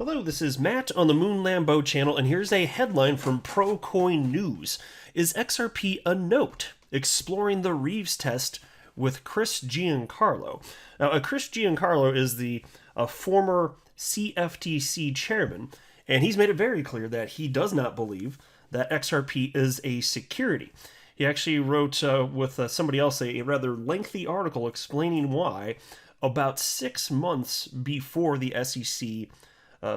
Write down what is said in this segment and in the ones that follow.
Hello, this is Matt on the Moon Lambo channel, and here's a headline from ProCoin News. Is XRP a note? Exploring the Reeves test with Chris Giancarlo. Now, Chris Giancarlo is the former CFTC chairman, and he's made it very clear that he does not believe that XRP is a security. He actually wrote with somebody else a rather lengthy article explaining why about 6 months before the SEC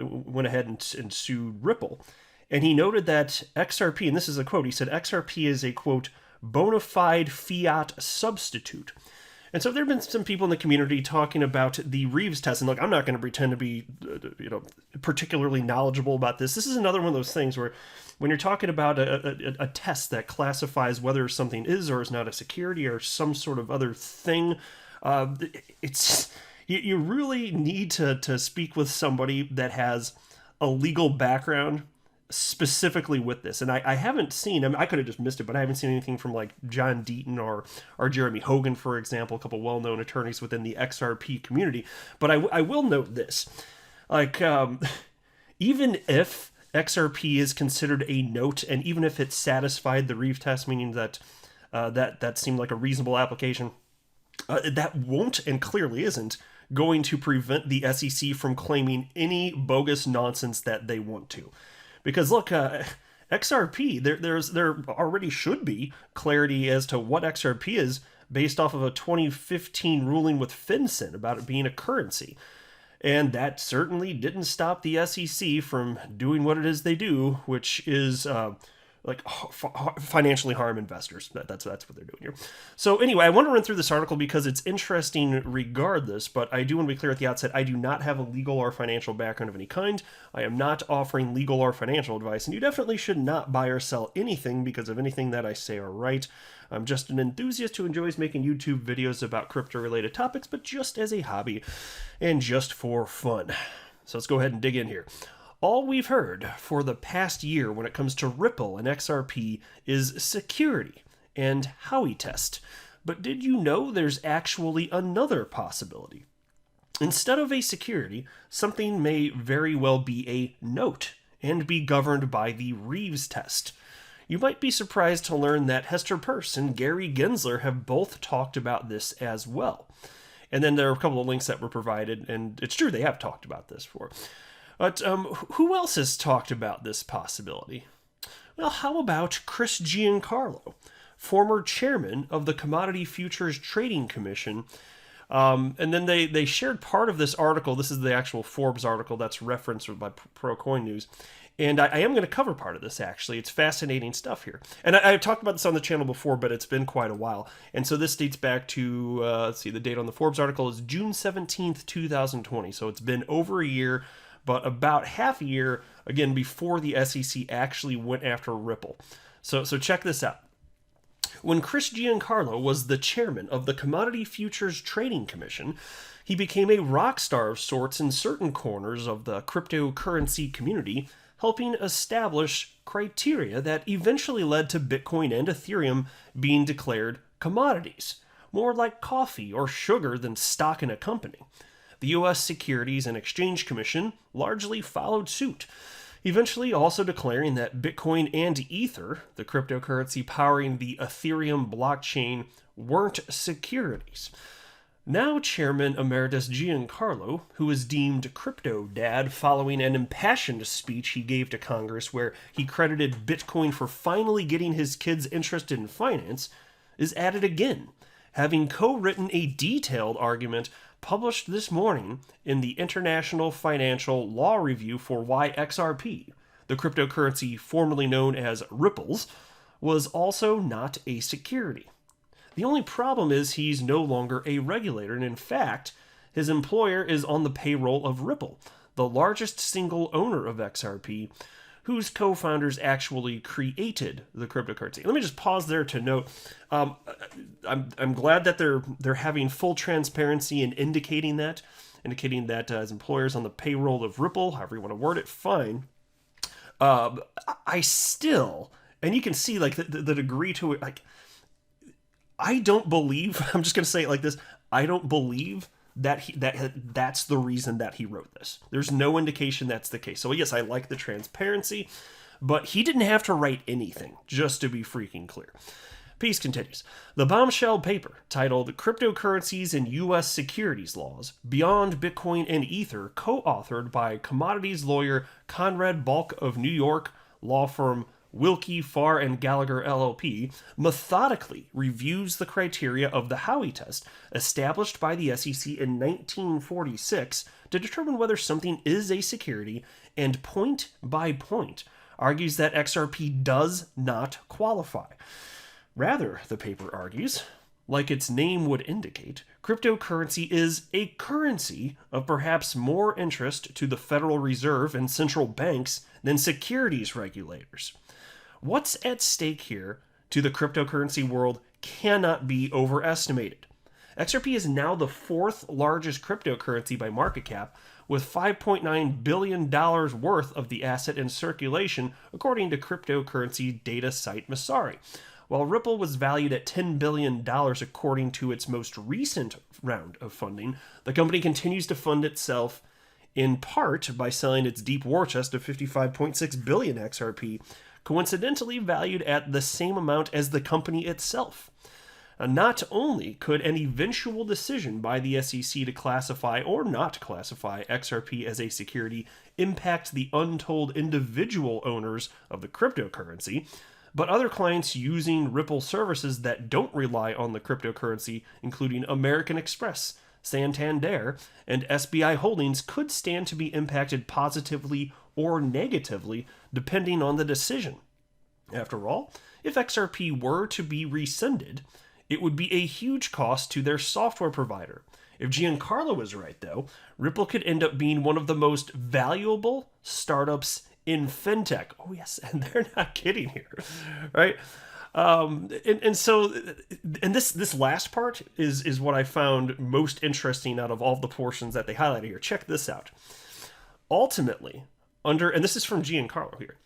went ahead and sued Ripple. And he noted that XRP, and this is a quote, he said, XRP is a, quote, bona fide fiat substitute. And so there have been some people in the community talking about the Reeves test. And look, I'm not going to pretend to be, particularly knowledgeable about this. This is another one of those things where when you're talking about a test that classifies whether something is or is not a security or some sort of other thing, you really need to speak with somebody that has a legal background specifically with this. And I haven't seen, I could have just missed it, but I haven't seen anything from like John Deaton or Jeremy Hogan, for example, a couple well-known attorneys within the XRP community. But I will note this, like, even if XRP is considered a note, and even if it satisfied the Reeves test, meaning that that seemed like a reasonable application, that won't, and clearly isn't, going to prevent the SEC from claiming any bogus nonsense that they want to. Because look, XRP, there already should be clarity as to what XRP is based off of a 2015 ruling with FinCEN about it being a currency. And that certainly didn't stop the SEC from doing what it is they do, which is financially harm investors. That's what they're doing here. So anyway, I want to run through this article because it's interesting regardless, but I do want to be clear at the outset, I do not have a legal or financial background of any kind. I am not offering legal or financial advice, and you definitely should not buy or sell anything because of anything that I say or write. I'm just an enthusiast who enjoys making YouTube videos about crypto-related topics, but just as a hobby and just for fun. So let's go ahead and dig in here. All we've heard for the past year when it comes to Ripple and XRP is security and Howey test. But did you know there's actually another possibility? Instead of a security, something may very well be a note and be governed by the Reeves test. You might be surprised to learn that Hester Peirce and Gary Gensler have both talked about this as well. And then there are a couple of links that were provided, and it's true they have talked about this before. But who else has talked about this possibility? Well, how about Chris Giancarlo, former chairman of the Commodity Futures Trading Commission? And then they shared part of this article. This is the actual Forbes article that's referenced by ProCoin News. And I am going to cover part of this, actually. It's fascinating stuff here. And I've talked about this on the channel before, but it's been quite a while. And so this dates back to, let's see, the date on the Forbes article is June 17th, 2020. So it's been over a year, but about half a year, again, before the SEC actually went after Ripple. So check this out. When Chris Giancarlo was the chairman of the Commodity Futures Trading Commission, he became a rock star of sorts in certain corners of the cryptocurrency community, helping establish criteria that eventually led to Bitcoin and Ethereum being declared commodities, more like coffee or sugar than stock in a company. The U.S. Securities and Exchange Commission largely followed suit, eventually also declaring that Bitcoin and Ether, the cryptocurrency powering the Ethereum blockchain, weren't securities. Now Chairman Emeritus Giancarlo, who is deemed crypto dad following an impassioned speech he gave to Congress where he credited Bitcoin for finally getting his kids interested in finance, is at it again, having co-written a detailed argument published this morning in the International Financial Law Review for why XRP, the cryptocurrency formerly known as Ripples, was also not a security. The only problem is he's no longer a regulator, and in fact, his employer is on the payroll of Ripple, the largest single owner of XRP, whose co-founders actually created the cryptocurrency. Let me just pause there to note, I'm glad that they're having full transparency and indicating that as employers on the payroll of Ripple, however you want to word it, fine. I still, and you can see like the degree to it, like, I don't believe, I'm just going to say it like this, I don't believe that's the reason that he wrote this. There's no indication that's the case. So yes, I like the transparency, but he didn't have to write anything, just to be freaking clear. Piece continues. The bombshell paper, titled Cryptocurrencies and U.S. Securities Laws, Beyond Bitcoin and Ether, co-authored by commodities lawyer Conrad Bulk of New York, law firm Wilkie, Farr, and Gallagher LLP, methodically reviews the criteria of the Howey test established by the SEC in 1946 to determine whether something is a security, and point by point argues that XRP does not qualify. Rather, the paper argues, like its name would indicate, cryptocurrency is a currency of perhaps more interest to the Federal Reserve and central banks than securities regulators. What's at stake here to the cryptocurrency world cannot be overestimated. XRP is now the fourth largest cryptocurrency by market cap, with $5.9 billion worth of the asset in circulation, according to cryptocurrency data site Messari. While Ripple was valued at $10 billion according to its most recent round of funding, the company continues to fund itself in part by selling its deep war chest of 55.6 billion XRP, coincidentally valued at the same amount as the company itself. Not only could an eventual decision by the SEC to classify or not classify XRP as a security impact the untold individual owners of the cryptocurrency, but other clients using Ripple services that don't rely on the cryptocurrency, including American Express, Santander, and SBI Holdings, could stand to be impacted positively or negatively, depending on the decision. After all, if XRP were to be rescinded, it would be a huge cost to their software provider. If Giancarlo is right, though, Ripple could end up being one of the most valuable startups in fintech. Oh yes, and they're not kidding here, right? So this last part is what I found most interesting out of all the portions that they highlighted here. Check this out. Ultimately, and this is from Giancarlo here.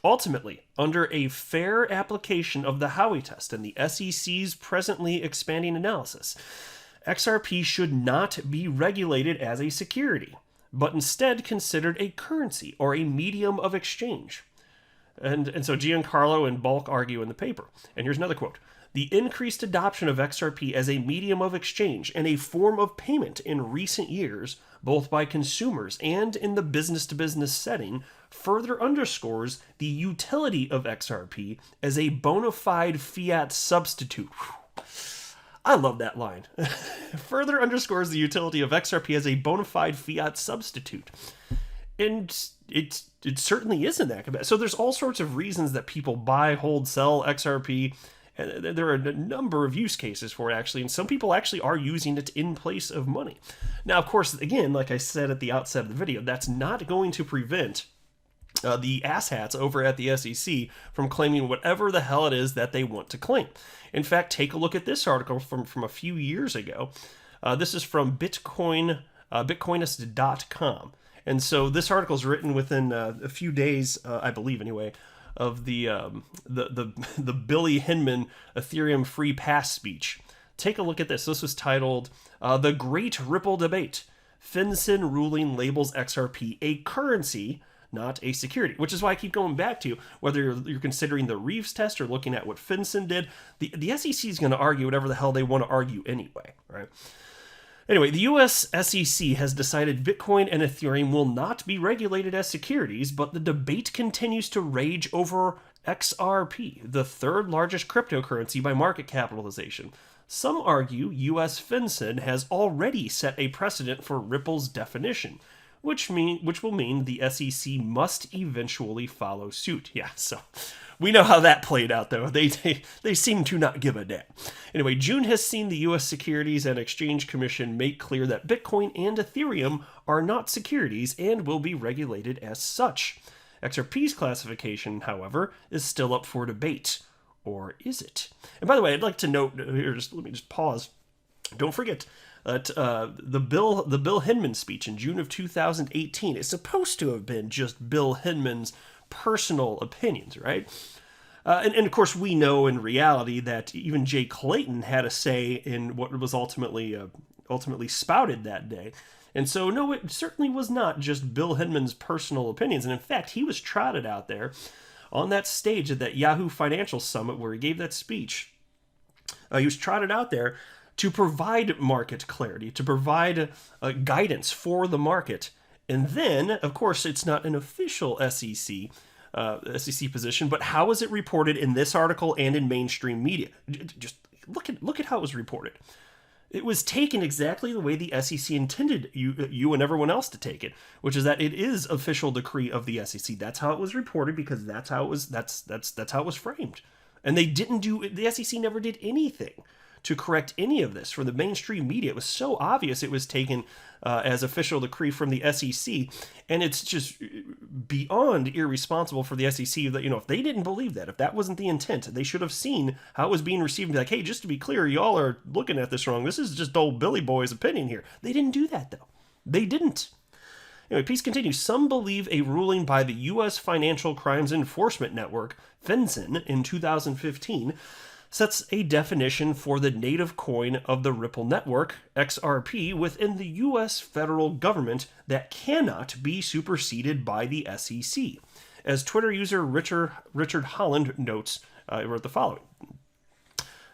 Ultimately, under a fair application of the Howey test and the SEC's presently expanding analysis, XRP should not be regulated as a security, but instead considered a currency or a medium of exchange. And so Giancarlo and Bulk argue in the paper. And here's another quote. The increased adoption of XRP as a medium of exchange and a form of payment in recent years, both by consumers and in the business-to-business setting, further underscores the utility of XRP as a bona fide fiat substitute. I love that line. Further underscores the utility of XRP as a bona fide fiat substitute. And it certainly isn't that bad. So there's all sorts of reasons that people buy, hold, sell XRP. And there are a number of use cases for it, actually. And some people actually are using it in place of money. Now, of course, again, like I said at the outset of the video, that's not going to prevent the asshats over at the SEC from claiming whatever the hell it is that they want to claim. In fact, take a look at this article from a few years ago. This is from Bitcoinist.com. And so this article is written within a few days, I believe anyway, of the Billy Hinman Ethereum Free Pass speech. Take a look at this. This was titled, The Great Ripple Debate. FinCEN ruling labels XRP a currency, not a security, which is why I keep going back to whether you're considering the Reeves test or looking at what FinCEN did. The SEC is going to argue whatever the hell they want to argue anyway, right? Anyway, the US SEC has decided Bitcoin and Ethereum will not be regulated as securities, but the debate continues to rage over XRP, the third largest cryptocurrency by market capitalization. Some argue US FinCEN has already set a precedent for Ripple's definition, which will mean the SEC must eventually follow suit. Yeah, so we know how that played out, though. They seem to not give a damn. Anyway, June has seen the U.S. Securities and Exchange Commission make clear that Bitcoin and Ethereum are not securities and will be regulated as such. XRP's classification, however, is still up for debate. Or is it? And by the way, I'd like to note here, let me pause. Don't forget that the Bill Hinman speech in June of 2018 is supposed to have been just Bill Hinman's personal opinions, right? And of course, we know in reality that even Jay Clayton had a say in what was ultimately ultimately spouted that day. And so, no, it certainly was not just Bill Hinman's personal opinions. And in fact, he was trotted out there on that stage at that Yahoo Financial Summit where he gave that speech. He was trotted out there to provide market clarity, to provide guidance for the market. And then, of course, it's not an official SEC position, but how is it reported in this article and in mainstream media? Just look at how it was reported. It was taken exactly the way the SEC intended you and everyone else to take it, which is that it is official decree of the SEC. That's how it was reported because that's how it was framed. And the SEC never did anything to correct any of this. For the mainstream media, it was so obvious it was taken as official decree from the SEC, and it's just beyond irresponsible for the SEC that, if they didn't believe that, if that wasn't the intent, they should have seen how it was being received and be like, hey, just to be clear, y'all are looking at this wrong. This is just old Billy Boy's opinion here. They didn't do that, though. They didn't. Anyway, piece continues. Some believe a ruling by the U.S. Financial Crimes Enforcement Network, FinCEN, in 2015 sets a definition for the native coin of the Ripple network, XRP, within the U.S. federal government that cannot be superseded by the SEC. As Twitter user Richard Holland notes, he wrote the following.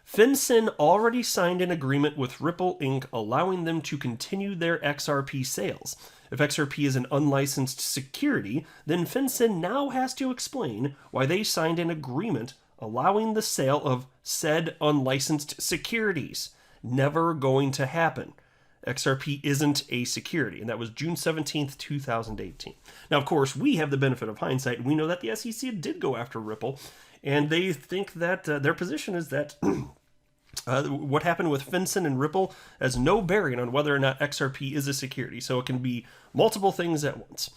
FinCEN already signed an agreement with Ripple Inc. allowing them to continue their XRP sales. If XRP is an unlicensed security, then FinCEN now has to explain why they signed an agreement allowing the sale of said unlicensed securities. Never going to happen. XRP isn't a security, and that was June 17th, 2018. Now, of course, we have the benefit of hindsight, and we know that the SEC did go after Ripple, and they think that their position is that what happened with FinCEN and Ripple has no bearing on whether or not XRP is a security, so it can be multiple things at once.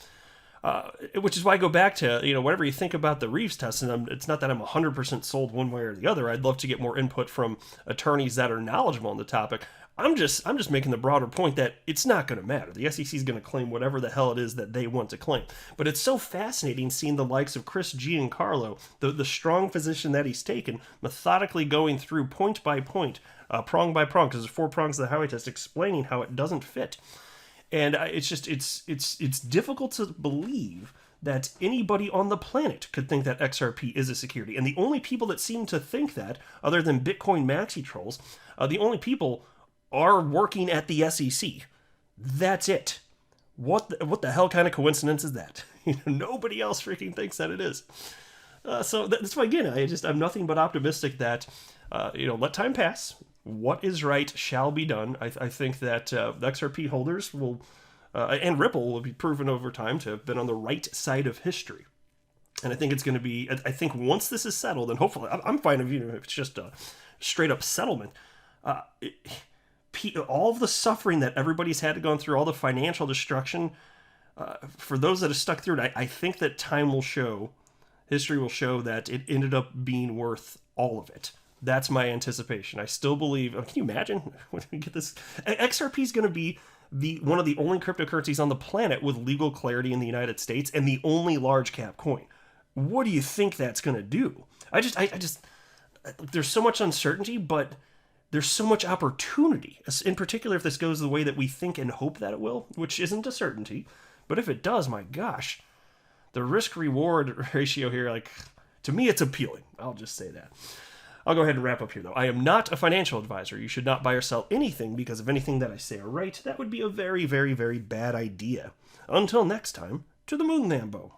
Which is why I go back to, whatever you think about the Reeves test, and it's not that I'm 100% sold one way or the other. I'd love to get more input from attorneys that are knowledgeable on the topic. I'm just making the broader point that it's not going to matter. The SEC is going to claim whatever the hell it is that they want to claim. But it's so fascinating seeing the likes of Chris Giancarlo, the strong position that he's taken, methodically going through point by point, prong by prong, because there's 4 prongs of the Howey test, explaining how it doesn't fit. And it's difficult to believe that anybody on the planet could think that XRP is a security. And the only people that seem to think that, other than Bitcoin maxi trolls, the only people are working at the SEC. That's it. What the hell kind of coincidence is that? Nobody else freaking thinks that it is. So that's why, again, I'm nothing but optimistic that, let time pass. What is right shall be done. I think that the XRP holders will, and Ripple will be proven over time to have been on the right side of history. And I think it's going to be, I think once this is settled, and hopefully, I'm fine if it's just a straight up settlement, all of the suffering that everybody's had to go through, all the financial destruction, for those that have stuck through it, I think that time will show, history will show that it ended up being worth all of it. That's my anticipation. I still believe. Can you imagine when we get this? XRP is going to be one of the only cryptocurrencies on the planet with legal clarity in the United States and the only large cap coin. What do you think that's going to do? I just there's so much uncertainty, but there's so much opportunity. In particular, if this goes the way that we think and hope that it will, which isn't a certainty, but if it does, my gosh, the risk-reward ratio here, to me, it's appealing. I'll just say that. I'll go ahead and wrap up here, though. I am not a financial advisor. You should not buy or sell anything because of anything that I say or write. That would be a very, very, very bad idea. Until next time, to the moon, Lambo.